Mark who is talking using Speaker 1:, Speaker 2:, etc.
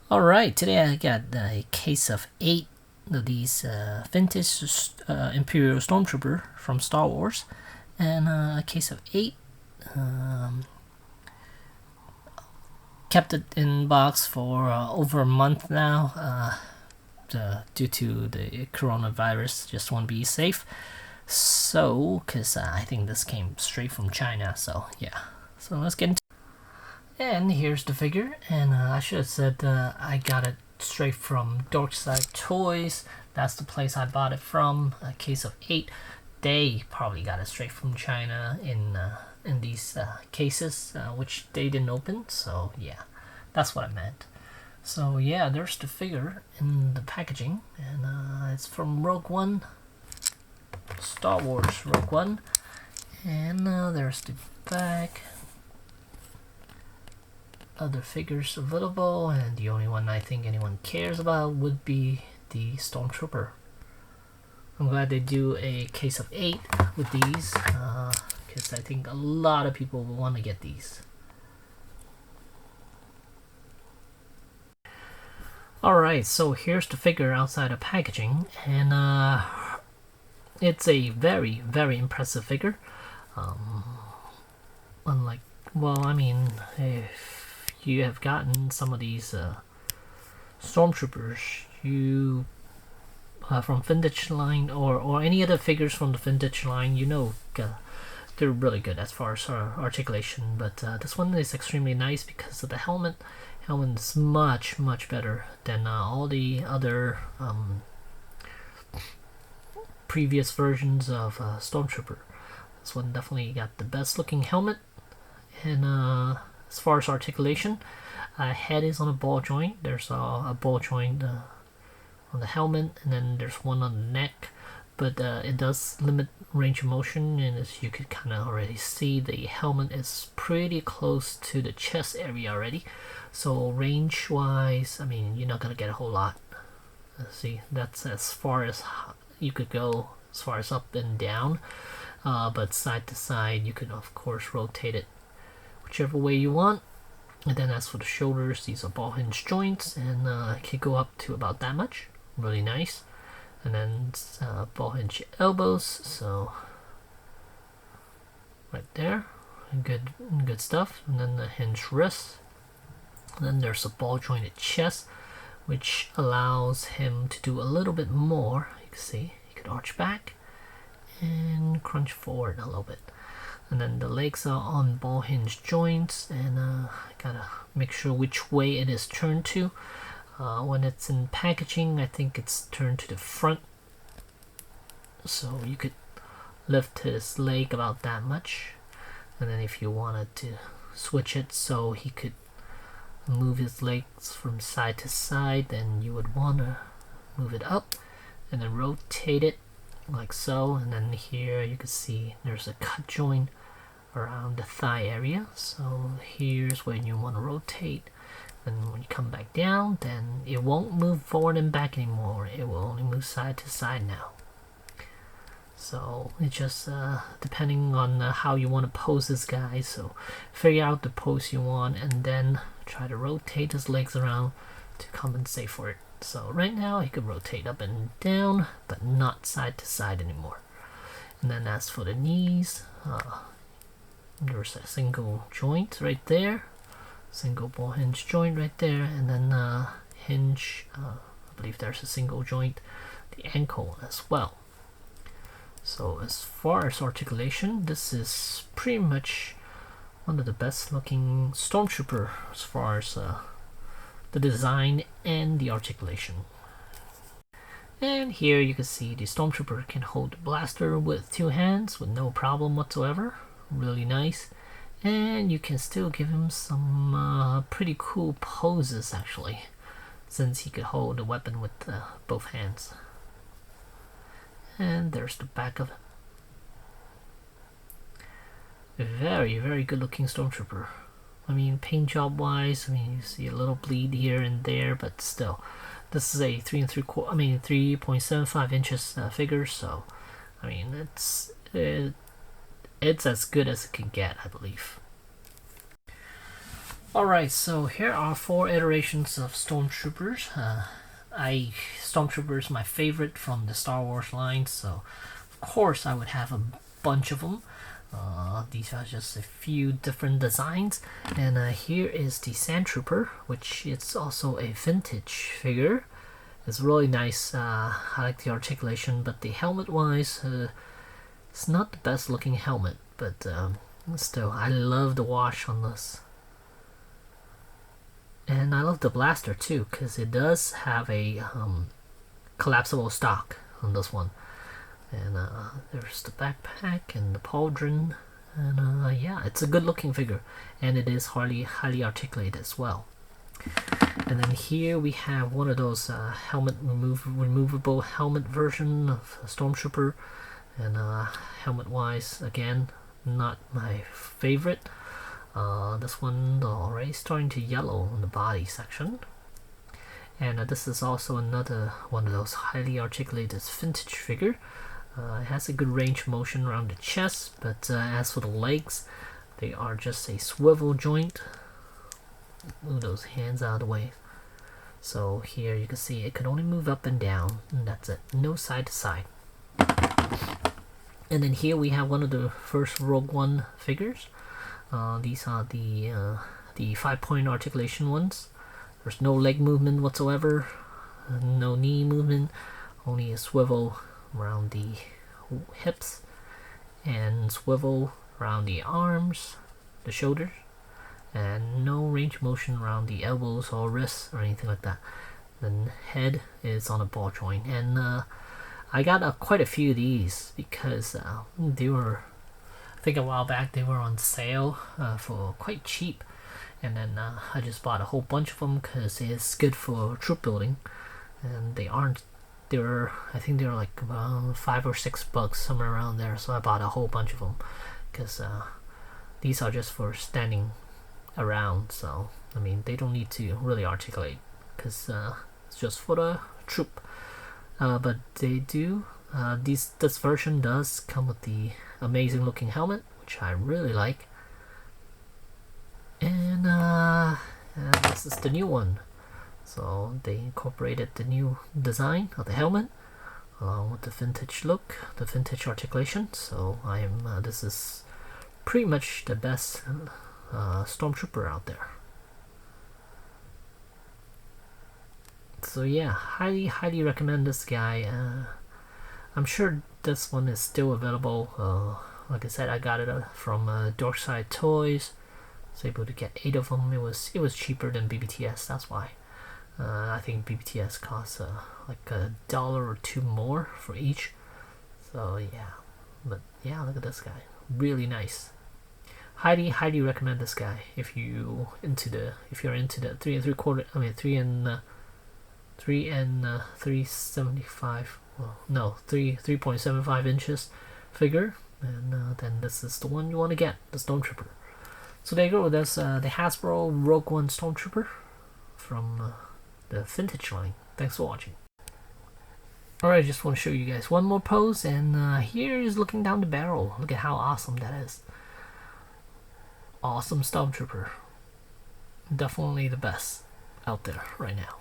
Speaker 1: Alright, today I got a case of 8 of these vintage Imperial Stormtrooper from Star Wars, and a case of 8. Kept it in box for over a month now due to the coronavirus. Just want to be safe. So, because I think this came straight from China, so yeah. So let's get into it. And here's the figure, and I should have said I got it straight from Dorkside Toys. That's the place I bought it from. A case of 8. They probably got it straight from China in these cases, which they didn't open. So yeah, that's what I meant. So yeah, there's the figure in the packaging, and it's from Rogue One, Star Wars Rogue One, and there's the back. Other figures available, and the only one I think anyone cares about would be the Stormtrooper. I'm glad they do a case of 8 with these, because I think a lot of people will want to get these. Alright, so here's the figure outside of packaging, and it's a very, very impressive figure. Unlike, well, I mean, if you have gotten some of these Stormtroopers, you from vintage line or any other figures from the vintage line, you know, they're really good as far as articulation. But this one is extremely nice because of the helmet. Helmet is much better than all the other previous versions of Stormtrooper. This one definitely got the best looking helmet, and as far as articulation, head is on a ball joint. There's a ball joint on the helmet, and then there's one on the neck, but it does limit range of motion, and as you could kind of already see, the helmet is pretty close to the chest area already. So range wise, I mean, you're not gonna get a whole lot. See, that's as far as you could go, as far as up and down, but side to side you could of course rotate it whichever way you want. And then as for the shoulders, these are ball hinge joints, and it can go up to about that much. Really nice. And then ball hinge elbows, so right there, good stuff. And then the hinge wrists. And then there's a ball jointed chest, which allows him to do a little bit more. You can see he could arch back and crunch forward a little bit. And then the legs are on ball hinge joints, and gotta make sure which way it is turned to. When it's in packaging, I think it's turned to the front, so you could lift his leg about that much. And then if you wanted to switch it so he could move his legs from side to side, then you would want to move it up and then rotate it like so. And then here you can see there's a cut joint around the thigh area, so here's where you want to rotate. And when you come back down, then it won't move forward and back anymore, it will only move side to side now. So it's just depending on how you want to pose this guy, so figure out the pose you want and then try to rotate his legs around to compensate for it. So right now he could rotate up and down, but not side to side anymore. And then as for the knees, there's a single joint right there, single ball hinge joint right there, and then hinge, I believe there's a single joint, the ankle as well. So as far as articulation, this is pretty much one of the best looking Stormtrooper as far as the design and the articulation. And here you can see the Stormtrooper can hold the blaster with 2 hands with no problem whatsoever. Really nice. And you can still give him some pretty cool poses actually, since he could hold the weapon with both hands. And there's the back of it. Very good looking Stormtrooper. I mean, paint job wise, I mean, you see a little bleed here and there, but still, this is a 3.75 inches figure, so I mean, it's as good as it can get, I believe. Alright, so here are 4 iterations of Stormtroopers. Stormtrooper is my favorite from the Star Wars line, so of course I would have a bunch of them. These are just a few different designs, and here is the Sandtrooper, which is also a vintage figure. It's really nice. I like the articulation, but the helmet wise, it's not the best looking helmet, but still, I love the wash on this. And I love the blaster too, because it does have a collapsible stock on this one. And there's the backpack and the pauldron, and yeah, it's a good looking figure, and it is highly articulated as well. And then here we have one of those removable helmet version of Stormtrooper, and helmet wise, again, not my favorite. This one already starting to yellow on the body section. And this is also another one of those highly articulated vintage figure. It has a good range of motion around the chest, but as for the legs, they are just a swivel joint. Move those hands out of the way. So here you can see it can only move up and down, and that's it. No side to side. And then here we have one of the first Rogue One figures. These are the 5-point articulation ones. There's no leg movement whatsoever, no knee movement, only a swivel around the hips and swivel around the arms, the shoulders, and no range of motion around the elbows or wrists or anything like that. The head is on a ball joint, and I got quite a few of these because they were, I think a while back they were on sale for quite cheap, and then I just bought a whole bunch of them because it's good for troop building, and I think they were like about $5 or $6, somewhere around there, so I bought a whole bunch of them because these are just for standing around, so I mean they don't need to really articulate because it's just for the troop. But they do, this version does come with the amazing looking helmet, which I really like, and this is the new one. So they incorporated the new design of the helmet along with the vintage look, the vintage articulation. So this is pretty much the best Stormtrooper out there. So yeah, highly recommend this guy. I'm sure this one is still available. Like I said, I got it from Dorkside Toys. I was able to get 8 of them. It was cheaper than BBTS, that's why. I think BBTS costs like $1 or $2 more for each. So yeah, but yeah, look at this guy, really nice. Highly recommend this guy if you're into the 3 and 375. Well, no, 3.75 inches figure, and then this is the one you want to get, the Stormtrooper. So there you go. That's the Hasbro Rogue One Stormtrooper from the vintage line. Thanks for watching. Alright, just want to show you guys one more pose, and here is looking down the barrel. Look at how awesome that is. Awesome Stormtrooper. Definitely the best out there right now.